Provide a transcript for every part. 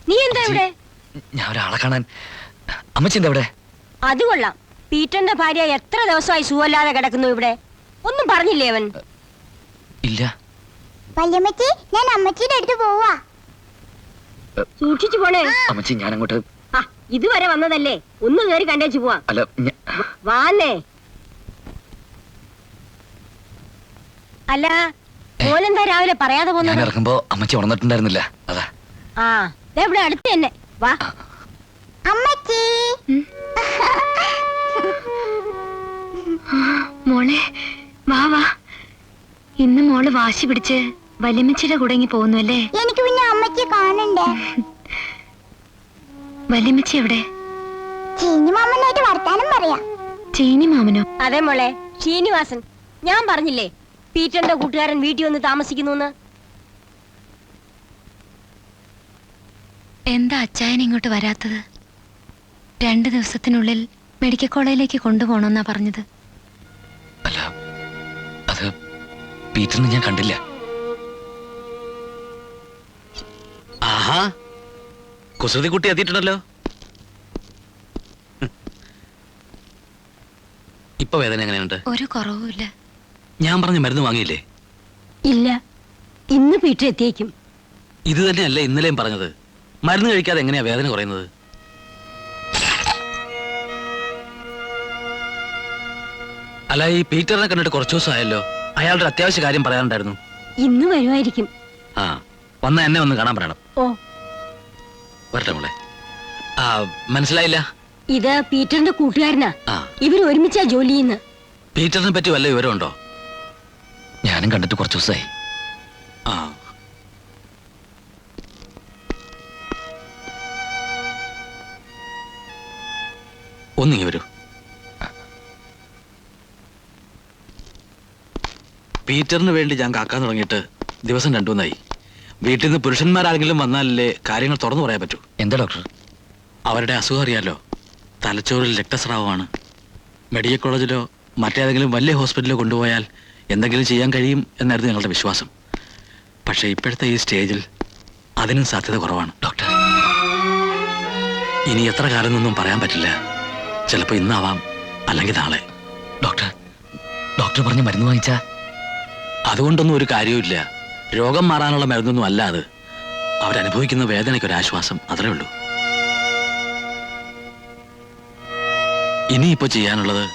നീ എന്താ ഇവിടെ? ഞാൻ ഒരാളെ കാണാൻ. അമ്മച്ചി എന്താ ഇവിടെ? അത് കൊള്ളാം. പീറ്ററിന്റെ ഭാര്യ എത്ര ദിവസമായി സുഖമില്ലാതെ കിടക്കുന്നു ഇവിടെ. ഒന്നും പറഞ്ഞില്ലേ അവൻ? ഇല്ല. വല്യമ്മച്ചി, ഞാൻ അമ്മച്ചിയുടെ അടുത്ത് പോവാ. സൂക്ഷിച്ചു പോണേ. അമ്മച്ചി, ഞാൻ അങ്ങോട്ട്. ഇതുവരെ വന്നതല്ലേ, ഒന്ന് കയറി കണ്ടേച്ചു പോവാ. അല്ല, വാന്നേ. അല്ല, മോനെന്താ രാവിലെ പറയാതെ പോന്നു? ഞാൻ ഇറങ്ങുമ്പോ അമ്മച്ചി ഉണർന്നിട്ടുണ്ടായിരുന്നില്ല, അതാ. ആ, ഇവിടെ അടുത്ത് തന്നെ. വാ അമ്മച്ചി. മോളെ വാ വാ. ഇന്ന് മോള് വാശി പിടിച്ച് വല്യമ്മച്ചിയുടെ കൂടെ പോകുന്നു അല്ലേ? എനിക്ക് പിന്നെ അമ്മച്ചി കാണണ്ടേ? വല്യമ്മച്ചി എവിടെ? ചീനി മാമനായിട്ട് വർത്താനം പറയാ. ചീനി മാമനോ? അതെ മോളെ, ശ്രീനിവാസൻ. ഞാൻ പറഞ്ഞില്ലേ പീറ്ററിന്റെ കൂട്ടുകാരൻ വീട്ടിൽ വന്ന് താമസിക്കുന്നു. എന്താ അച്ചായൻ ഇങ്ങോട്ട് വരാത്തത്? 2 ദിവസത്തിനുള്ളിൽ മെഡിക്കൽ കോളേജിലേക്ക് കൊണ്ടുപോകണമെന്നാ പറഞ്ഞത്. അല്ല, അത് പീറ്ററിനെ ഞാൻ കണ്ടില്ല. ആഹാ, കുസൃതി കുട്ടി എത്തിയിട്ടുണ്ടല്ലോ. ഇപ്പൊ വേദന എങ്ങനെയുണ്ട്? ഒരു കുറവുമില്ല. ഞാൻ പറഞ്ഞ മരുന്ന് വാങ്ങിയില്ലേ? ഇല്ല, ഇന്ന് പീറ്റർ എത്തിയേക്കും. ഇത് തന്നെയല്ലേ ഇന്നലെയും പറഞ്ഞത്? മരുന്ന് കഴിക്കാതെ എങ്ങനെയാ വേദന കുറയുന്നത്? അല്ല, ഈ പീറ്ററിനെ കണ്ടിട്ട് കുറച്ചു ദിവസമായല്ലോ. അയാളുടെ അത്യാവശ്യ കാര്യം പറയാനുണ്ടായിരുന്നു. ഇന്ന് വരുമായിരിക്കും. ആ, വന്ന എന്നെ ഒന്ന് കാണാൻ പറയണം. ഓ, വരട്ടെ മോളെ. ആ, മനസ്സിലായില്ല. ഇത് പീറ്ററിന്റെ കൂട്ടുകാരനാ. ആ, ഇവർ ഒരുമിച്ചാ ജോലി ചെയ്യുന്നത്. പീറ്ററിനെ പറ്റി വല്ല വിവരമുണ്ടോ? ഞാനും കണ്ടിട്ട് കുറച്ചു ദിവസമായി. ആ, ഒന്നിങ്ങി വരൂ. പീറ്ററിന് വേണ്ടി ഞാൻ കാക്കാൻ തുടങ്ങിയിട്ട് ദിവസം 2-3 വീട്ടിൽ നിന്ന് പുരുഷന്മാരാരെങ്കിലും വന്നാലല്ലേ കാര്യങ്ങൾ തുറന്നു പറയാൻ പറ്റൂ. എന്താ ഡോക്ടർ? അവരുടെ അസുഖം അറിയാലോ, തലച്ചോറിൽ രക്തസ്രാവമാണ്. മെഡിക്കൽ കോളേജിലോ മറ്റേതെങ്കിലും വലിയ ഹോസ്പിറ്റലിലോ കൊണ്ടുപോയാൽ എന്തെങ്കിലും ചെയ്യാൻ കഴിയും എന്നായിരുന്നു ഞങ്ങളുടെ വിശ്വാസം. പക്ഷേ ഇപ്പോഴത്തെ ഈ സ്റ്റേജിൽ അതിനും സാധ്യത കുറവാണ് ഡോക്ടർ. ഇനി എത്ര കാലം എന്നൊന്നും പറയാൻ പറ്റില്ല. ചിലപ്പോൾ ഇന്നാവാം, അല്ലെങ്കിൽ നാളെ. ഡോക്ടർ പറഞ്ഞ മരുന്ന് വാങ്ങിച്ചാ? അതുകൊണ്ടൊന്നും ഒരു കാര്യവുമില്ല. രോഗം മാറാനുള്ള മരുന്നൊന്നും അല്ല അത്. അവരനുഭവിക്കുന്ന വേദനയ്ക്കൊരാശ്വാസം, അത്രേ ഉള്ളൂ. ഇനിയിപ്പോൾ ചെയ്യാനുള്ളത്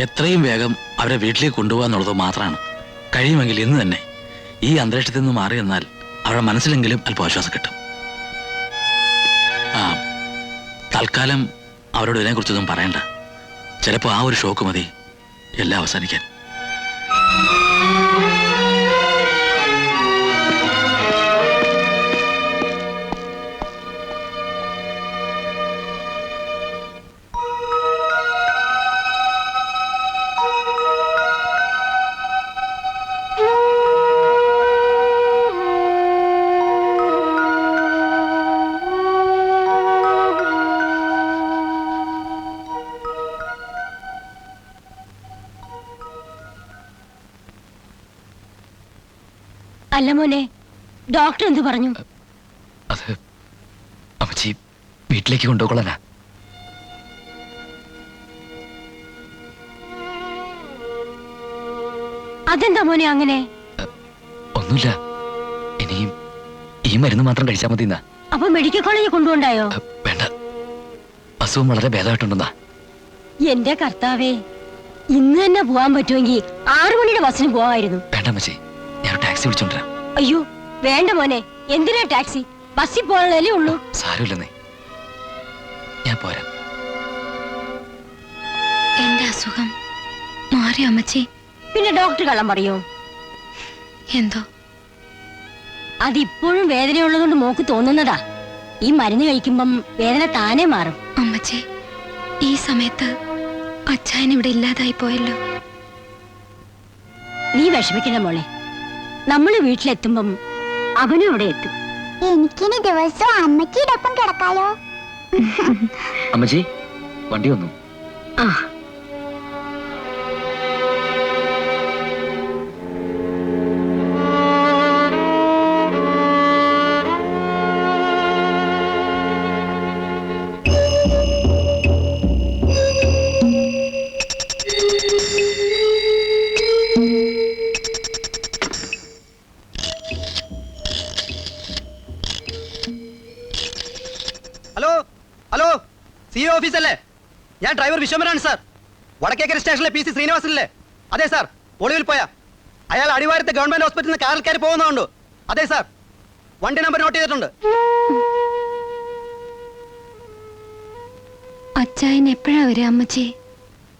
എത്രയും വേഗം അവരെ വീട്ടിലേക്ക് കൊണ്ടുപോകാന്നുള്ളത് മാത്രമാണ്. കഴിയുമെങ്കിൽ ഇന്ന് തന്നെ ഈ അന്തരീക്ഷത്തിൽ നിന്ന് മാറി എന്നാൽ അവരുടെ മനസ്സിലെങ്കിലും അല്പം ആശ്വാസം കിട്ടും. ആ, തൽക്കാലം അവരോട് ഇതിനെക്കുറിച്ചൊന്നും പറയണ്ട. ചിലപ്പോൾ ആ ഒരു ഷോക്ക് മതി എല്ലാം അവസാനിക്കാൻ. അല്ല മോനെ, ഡോക്ടർ എന്ത് പറഞ്ഞു? അത് അമ്മച്ചി വീട്ടിലേക്ക് കൊണ്ടുപോകൊള്ളാനാ. അതെന്താ മോനെ അങ്ങനെ? ഒന്നുമില്ല, ഇനിയും ഈ മരുന്ന് മാത്രം കഴിച്ചാൽ മതി എന്നാ. അപ്പൊ മെഡിക്കൽ കോളേജിൽ കൊണ്ടുപോണ്ടായോ? വേണ്ട, അസുഖം വളരെ ഭേദമായിട്ടുണ്ടെന്നാ. എന്റെ കർത്താവേ, ഇന്ന് തന്നെ പോവാൻ പറ്റുമെങ്കിൽ 6 മണിയുടെ ബസ്സിന് പോവായിരുന്നു. വേണ്ട അമ്മച്ചി, ഞാൻ ടാക്സി വിളിച്ചോണ്ടിരാം. അയ്യോ വേണ്ട മോനെ, എന്തിനാ ടാക്സി? ബസ്സിൽ പോകാനല്ലേ ഉള്ളൂ. സാരമില്ലെന്നേ, ഞാൻ പോരാ. എന്റെ അസുഖം മാറി അമ്മച്ചി. പിന്നെ ഡോക്ടർ കള്ളം പറയോ? എന്തോ അതിപ്പോഴും വേദനയുള്ളതുകൊണ്ട് മോക്ക് തോന്നുന്നതാ. ഈ മരുന്ന് കഴിക്കുമ്പം വേദന താനേ മാറും. അമ്മച്ചി, ഈ സമയത്ത് അച്ചായൻ ഇവിടെ ഇല്ലാതായി പോയല്ലോ. നീ വിഷമിക്കണ്ട മോളെ, നമ്മള് വീട്ടിലെത്തുമ്പം അവനും ഇവിടെ എത്തും. എനിക്കിനി ദിവസവും അമ്മച്ചിയുടെ ഒപ്പം കിടക്കാലോ. അമ്മച്ചി, വണ്ടി വന്നു. ആ ഹലോ ഹലോ, സി ഓഫീസ് അല്ലേ? ഞാൻ ഡ്രൈവർ വിശ്വംഭരാണ് സാർ. വടക്കേക്കര സ്റ്റേഷനിലെ PC ശ്രീനിവാസനല്ലേ? അതെ സാർ, ഒളിവിൽ പോയ അയാൾ അടിവാരത്തെ ഗവൺമെന്റ് ഹോസ്പിറ്റലിൽ നിന്ന് കാറിൽ കയറി പോകുന്നതുകൊണ്ട്. അതെ സാർ, വണ്ടി നമ്പർ നോട്ട് ചെയ്തിട്ടുണ്ട്. അച്ചായൻ എപ്പോഴാ വരിക അമ്മച്ചി?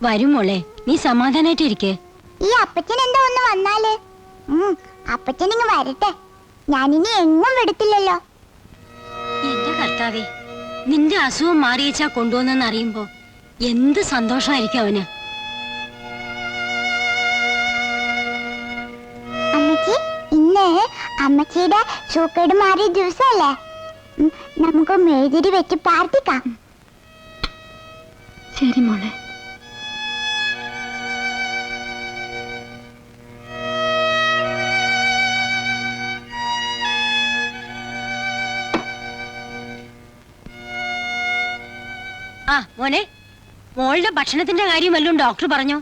വരും മോളെ, നീ സമാധാനായിട്ടിരിക്കേ. ഈ അപ്പച്ചൻ എന്താ ഒന്ന് വന്നാല്? അപ്പച്ചൻ ഇങ്ങ് വരട്ടെ, ഞാനിനി എങ്ങും വിടത്തില്ലല്ലോ. എന്റെ കർത്താവേ, നിന്റെ അസുഖം മാറിയേച്ചാ കൊണ്ടുവന്നെന്ന് അറിയുമ്പോ എന്ത് സന്തോഷമായിരിക്കും അവന്. അമ്മച്ചി, ഇന്ന് അമ്മച്ചിയുടെ സൂക്കേട് മാറിയ ദിവസമല്ലേ? നമുക്ക് മെഴുതിരി വെച്ച് പ്രാർത്ഥിക്കാം. ശരി മോളെ. ആ മോനെ, മോളുടെ ഭക്ഷണത്തിന്റെ കാര്യം വല്ലതും ഡോക്ടർ പറഞ്ഞോ?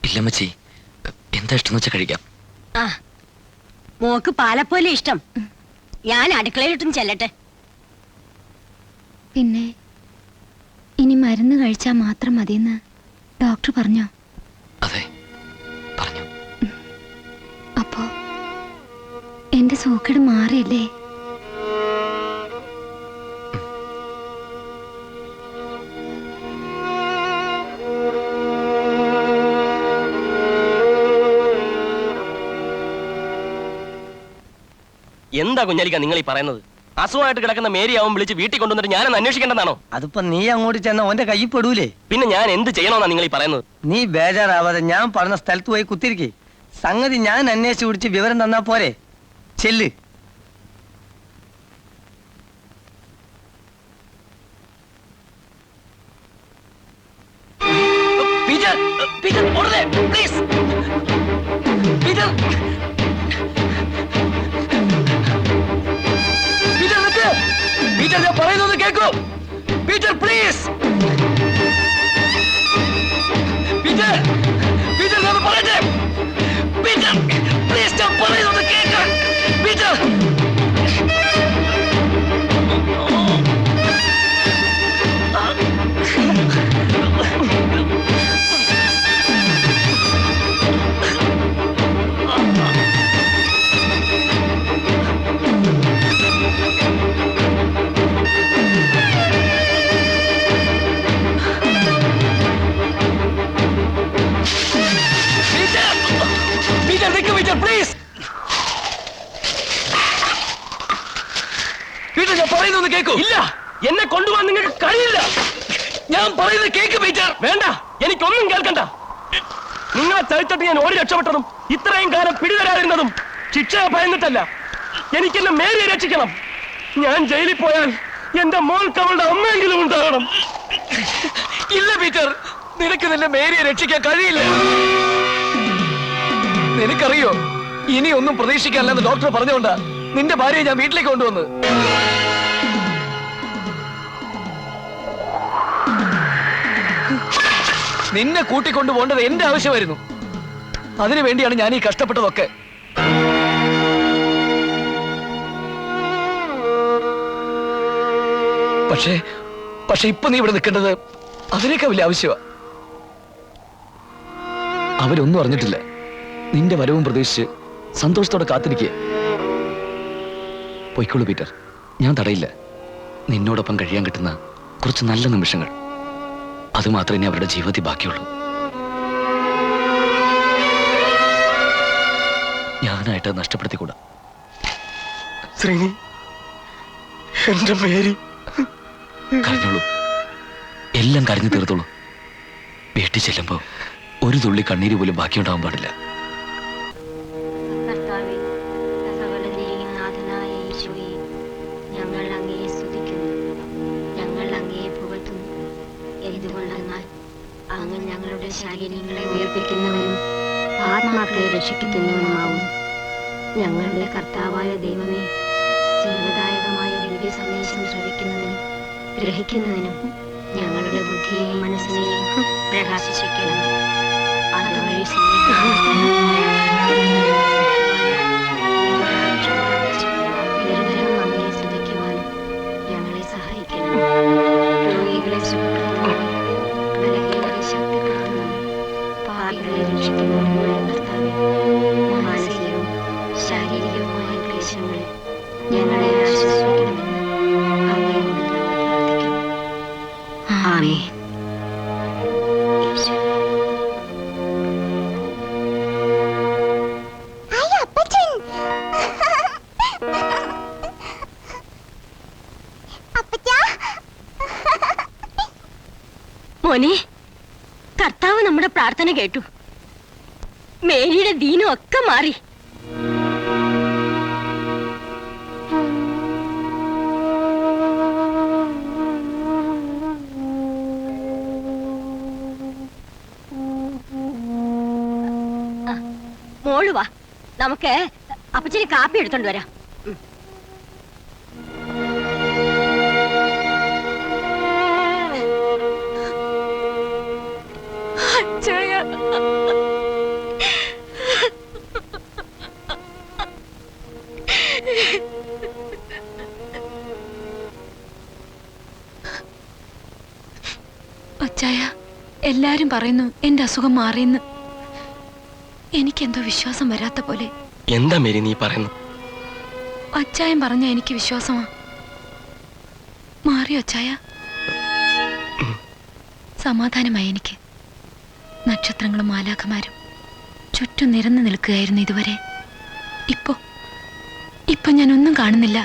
ഇല്ലമ്മച്ചി, എന്താ ഇഷ്ടം വെച്ചാൽ കഴിക്കാം. ആ മോക്ക് പാലപ്പോലെ ഇഷ്ടം. ഞാൻ അടുക്കളയിലിട്ടും ചെല്ലട്ടെ. പിന്നെ ഇനി മരുന്ന് കഴിച്ചാൽ മാത്രം മതിയെന്ന് ഡോക്ടർ പറഞ്ഞോ? അതെ, പറഞ്ഞു. അപ്പോ എന്റെ സൂക്കേട് മാറിയല്ലേ? എന്താ കുഞ്ഞാലിക്ക നിങ്ങൾ ഈ പറയുന്നത്? അസുഖമായിട്ട് കിടക്കുന്ന മേരിയാവും വിളിച്ച് വീട്ടിൽ കൊണ്ടുവന്നിട്ട് ഞാനൊന്ന് അന്വേഷിക്കേണ്ടതാണോ? അതിപ്പോ നീ അങ്ങോട്ട് ചെന്ന ഓന്റെ കയ്യിൽ പെടൂലേ? പിന്നെ ഞാൻ എന്ത് ചെയ്യണമെന്നാ നിങ്ങൾ ഈ പറയുന്നത്? നീ ബേജാറാവാതെ ഞാൻ പറഞ്ഞ സ്ഥലത്ത് പോയി കുത്തിരിക്കേ. സംഗതി ഞാൻ അന്വേഷിച്ച് പിടിച്ച് വിവരം തന്നാ പോരെ. ചെല്ല്. പറയുന്നത് കേൾക്കൂ. പീറ്റർ പ്ലീസ്, പീറ്റർ, പീറ്റർ ഒന്ന് പറയട്ടെ. പീറ്റർ പ്ലീസ്, ഞാൻ പറയുന്നത് കേൾക്ക്. പീറ്റർ, പ്ലീസ്, പീറ്റർ ഞാൻ പറയുന്നത് കേൾക്കൂ. ഇല്ല, എന്നെ കൊണ്ടുപോകാൻ നിങ്ങൾക്ക് കഴിയില്ല. ഞാൻ പറയുന്നത് കേൾക്ക് പീറ്റർ. വേണ്ട, എനിക്കൊന്നും കേൾക്കണ്ട. നിങ്ങളെ ചതിച്ചിട്ട് ഞാൻ ഓടി രക്ഷപ്പെട്ടതും ഇത്രയും കാലം പിടിതരാതിരുന്നതും ശിക്ഷയെ ഭയന്നിട്ടല്ല. എനിക്കെന്നെ മേരിയെ രക്ഷിക്കണം. ഞാൻ ജയിലിൽ പോയാൽ എന്റെ മോൾക്ക് അവളുടെ അമ്മയെങ്കിലും ഉണ്ടാകണം. ഇല്ല പീറ്റർ, നിനക്ക് നിന്റെ മേരിയെ രക്ഷിക്കാൻ കഴിയില്ല. നിനക്കറിയോ, ഇനി ഒന്നും പ്രതീക്ഷിക്കാനില്ലെന്ന് ഡോക്ടർ പറഞ്ഞുകൊണ്ടാ നിന്റെ ഭാര്യയെ ഞാൻ വീട്ടിലേക്ക് കൊണ്ടുവന്ന്. നിന്നെ കൂട്ടിക്കൊണ്ടു പോകേണ്ടത് എന്റെ ആവശ്യമായിരുന്നു. അതിനു വേണ്ടിയാണ് ഞാൻ ഈ കഷ്ടപ്പെട്ടതൊക്കെ. പക്ഷേ ഇപ്പൊ നീ ഇവിടെ നിൽക്കേണ്ടത് അതിനേക്കാൾ വലിയ ആവശ്യമാ. അവരൊന്നും അറിഞ്ഞിട്ടില്ല. നിന്റെ വരവും പ്രതീക്ഷിച്ച് സന്തോഷത്തോടെ കാത്തിരിക്കുക. പൊയ്ക്കോളൂ പീറ്റർ, ഞാൻ തടയില്ല. നിന്നോടൊപ്പം കഴിയാൻ കിട്ടുന്ന കുറച്ച് നല്ല നിമിഷങ്ങൾ, അത് മാത്രമേ അവരുടെ ജീവിതത്തിൽ ബാക്കിയുള്ളൂ. ഞാനായിട്ട് നഷ്ടപ്പെടുത്തിക്കൂടാ. ശ്രീനി, എന്റെ മേരി. കരഞ്ഞോളൂ, എല്ലാം കരഞ്ഞു തീർത്തോളൂ. വീട്ടിൽ ചെല്ലുമ്പോ ഒരു തുള്ളി കണ്ണീര് പോലും ബാക്കിയുണ്ടാവാൻ പാടില്ല. കർത്താവേ, സകലത്തിന്റെയും നാഥനായ യേശുവേ, ഞങ്ങൾ അങ്ങയെ സ്തുതിക്കുന്നു, ഞങ്ങൾ അങ്ങയെ പുകഴ്ത്തുന്നു. എന്തുകൊണ്ടെന്നാൽ അങ്ങ് ഞങ്ങളുടെ ശരീരങ്ങളെ ഉയർപ്പിക്കുന്നവരും ആത്മാക്കളെ രക്ഷിക്കുന്നവനുമാവും. ഞങ്ങളുടെ കർത്താവായ ദൈവമേ, ജീവദായകമായ ദിവ്യ സന്ദേശം ശ്രവിക്കുന്നതിനും ഗ്രഹിക്കുന്നതിനും ഞങ്ങളുടെ ബുദ്ധിയെയും മനസ്സിനെയും പ്രകാശിപ്പിക്കണം. അതുവഴി നിരന്തരം അങ്ങയെ സ്തുതിക്കുവാനും ഞങ്ങളെ സഹായിക്കണം. രോഗികളെ സുഖപ്പെടുത്തുവാനും ബലഹീനരെ ശക്തിപ്പെടുത്തുവാനും പാപികളെ രക്ഷിക്കുന്നതിനുമായ കർത്താവേ, മാനസികവും ശാരീരികവുമായ ക്ലേശങ്ങളിൽ ഞങ്ങളെ ആശ്വസിപ്പിക്കണമെന്ന് അങ്ങയോട് ഞങ്ങൾ പ്രാർത്ഥിക്കുന്നു. ആമേൻ. ഹായ് അപ്പച്ചൻ. അപ്പച്ചാ, മോനെ, കർത്താവ് നമ്മുടെ പ്രാർത്ഥന കേട്ടു. മേരിയുടെ ദീനം ഒക്കെ മാറി. മോള് വാ, നമുക്ക് അപ്പച്ചന് കാപ്പി എടുത്തോണ്ട് വരാം. അച്ചായ, എല്ലാരും പറയുന്നു എന്റെ അസുഖം മാറിയെന്ന്. എനിക്കെന്തോ വിശ്വാസം വരാത്ത പോലെ. എന്താ മേരി നീ പറയുന്നു? അച്ചായൻ പറഞ്ഞ എനിക്ക് വിശ്വാസമാ. മാറിയോ അച്ചായ? സമാധാനമായി എനിക്ക്. നക്ഷത്രങ്ങളും മാലാഖമാരും ചുറ്റും നിരന്നു നിൽക്കുകയായിരുന്നു ഇതുവരെ. ഇപ്പൊ ഞാനൊന്നും കാണുന്നില്ല.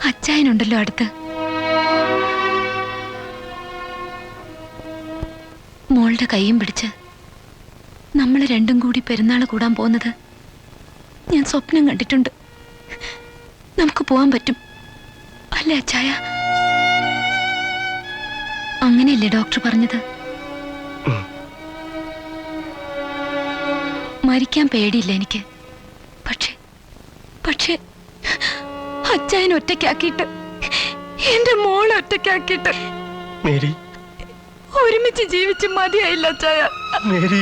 അച്ചായനുണ്ടല്ലോ അടുത്ത്. മോളുടെ കൈയും പിടിച്ച് നമ്മൾ രണ്ടും കൂടി പെരുന്നാൾ കൂടാൻ പോകുന്നത് ഞാൻ സ്വപ്നം കണ്ടിട്ടുണ്ട്. നമുക്ക് പോവാൻ പറ്റും അല്ലേ അച്ചായ? അങ്ങനെയല്ലേ ഡോക്ടർ പറഞ്ഞത്? മരിക്കാൻ പേടിയില്ല എനിക്ക്. പക്ഷേ അച്ചായൻ ഒറ്റയ്ക്കാക്കിയിട്ട്, എന്റെ മോളെ ഒറ്റയ്ക്കാക്കിയിട്ട് മേരി, ഒരുമിച്ച് ജീവിച്ച് മതിയായില്ല അച്ചായ. മേരി.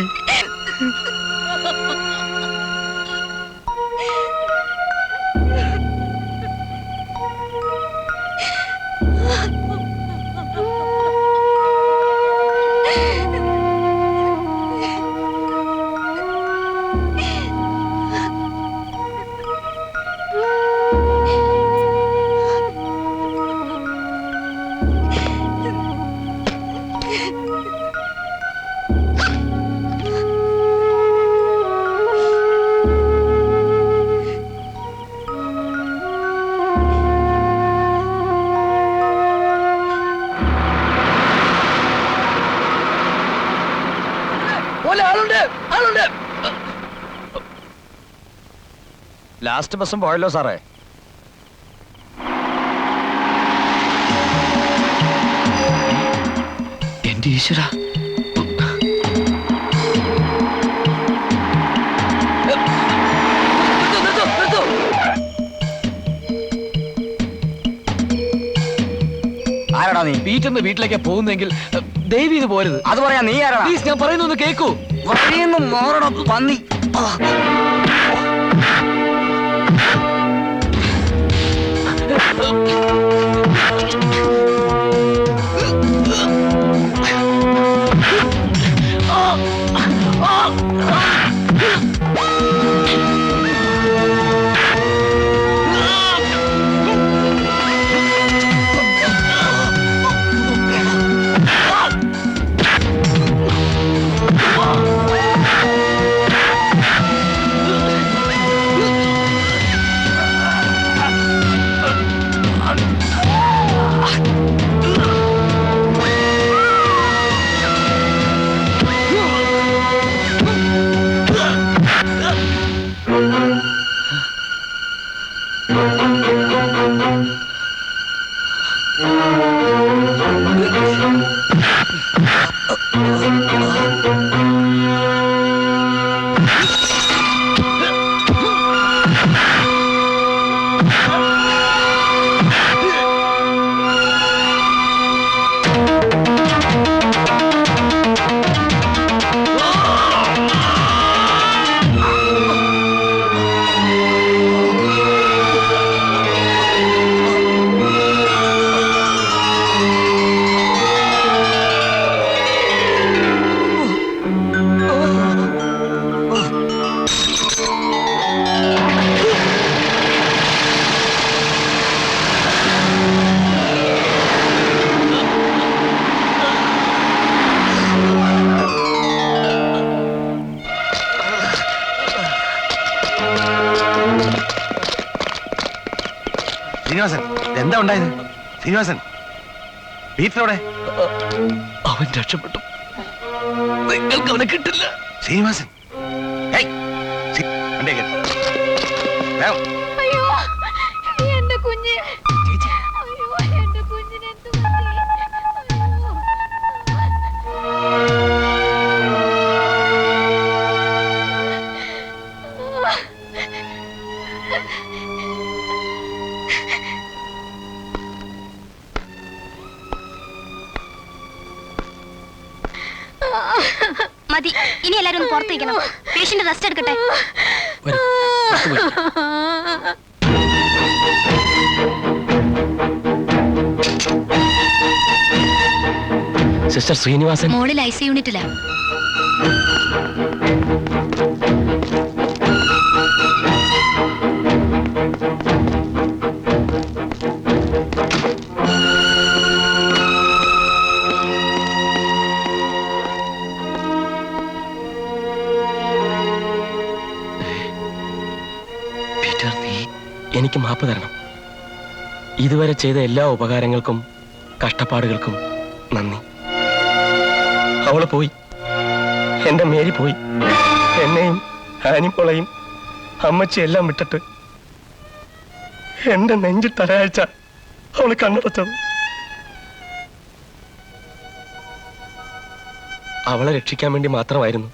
ലാസ്റ്റ് ബസ്സും പോയല്ലോ സാറേ. എന്റെ ഈശ്വര, ആരാടാ നീ? പീറ്ററിന്റെ വീട്ടിലേക്ക് പോകുന്നെങ്കിൽ ദയവ് ഇത് പോരുത്. അത് പറയാ നീ ആരാടാ? പ്ലീസ്, ഞാൻ പറയുന്നൊന്ന് കേക്കൂ. വഴിയെന്ന് മാറണ പന്നി. ശ്രീനിവാസൻ, എന്താ ഉണ്ടായത്? ശ്രീനിവാസൻ, പീറ്ററോടെ? അവൻ രക്ഷപ്പെട്ടു. നിങ്ങൾക്ക് അവനെ കിട്ടില്ല. ശ്രീനിവാസൻ, അയ്യോ എന്റെ കുഞ്ഞ്, അയ്യോ എന്റെ കുഞ്ഞിന് എന്ത് പറ്റി? മതി, ഇനി എല്ലാരും ഒന്ന് പുറത്തേക്കണം. പേഷ്യന്റ് റെസ്റ്റ് എടുക്കട്ടെ. സിസ്റ്റർ ശ്രീനിവാസൻ മോളിൽ IC യൂണിറ്റിലാ. എനിക്ക് മാപ്പ് തരണം. ഇതുവരെ ചെയ്ത എല്ലാ ഉപകാരങ്ങൾക്കും കഷ്ടപ്പാടുകൾക്കും നന്ദി. അവള് പോയി, എന്റെ മേരി പോയി. എന്നെയും ആനിമോളെയും അമ്മച്ചി എല്ലാം വിട്ടിട്ട് എന്റെ നെഞ്ചിൽ തലയാഴ്ച അവള് കണ്ണടച്ചത്. അവളെ രക്ഷിക്കാൻ വേണ്ടി മാത്രമായിരുന്നു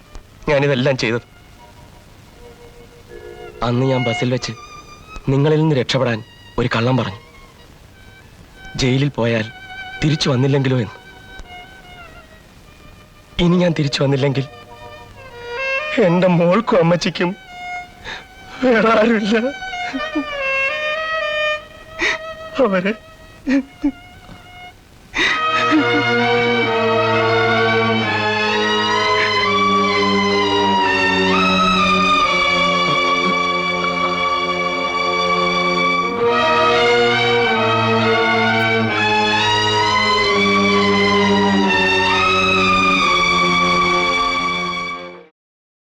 ഞാനിതെല്ലാം ചെയ്തത്. അന്ന് ഞാൻ ബസ്സിൽ വെച്ച് നിങ്ങളിൽ നിന്ന് രക്ഷപ്പെടാൻ ഒരു കള്ളം പറഞ്ഞു. ജയിലിൽ പോയാൽ തിരിച്ചു വന്നില്ലെങ്കിലോ എന്ന്. ഇനി ഞാൻ തിരിച്ചു വന്നില്ലെങ്കിൽ എന്റെ മോൾക്കും അമ്മച്ചിക്കും വേറെ ആരുമില്ല. അവരെ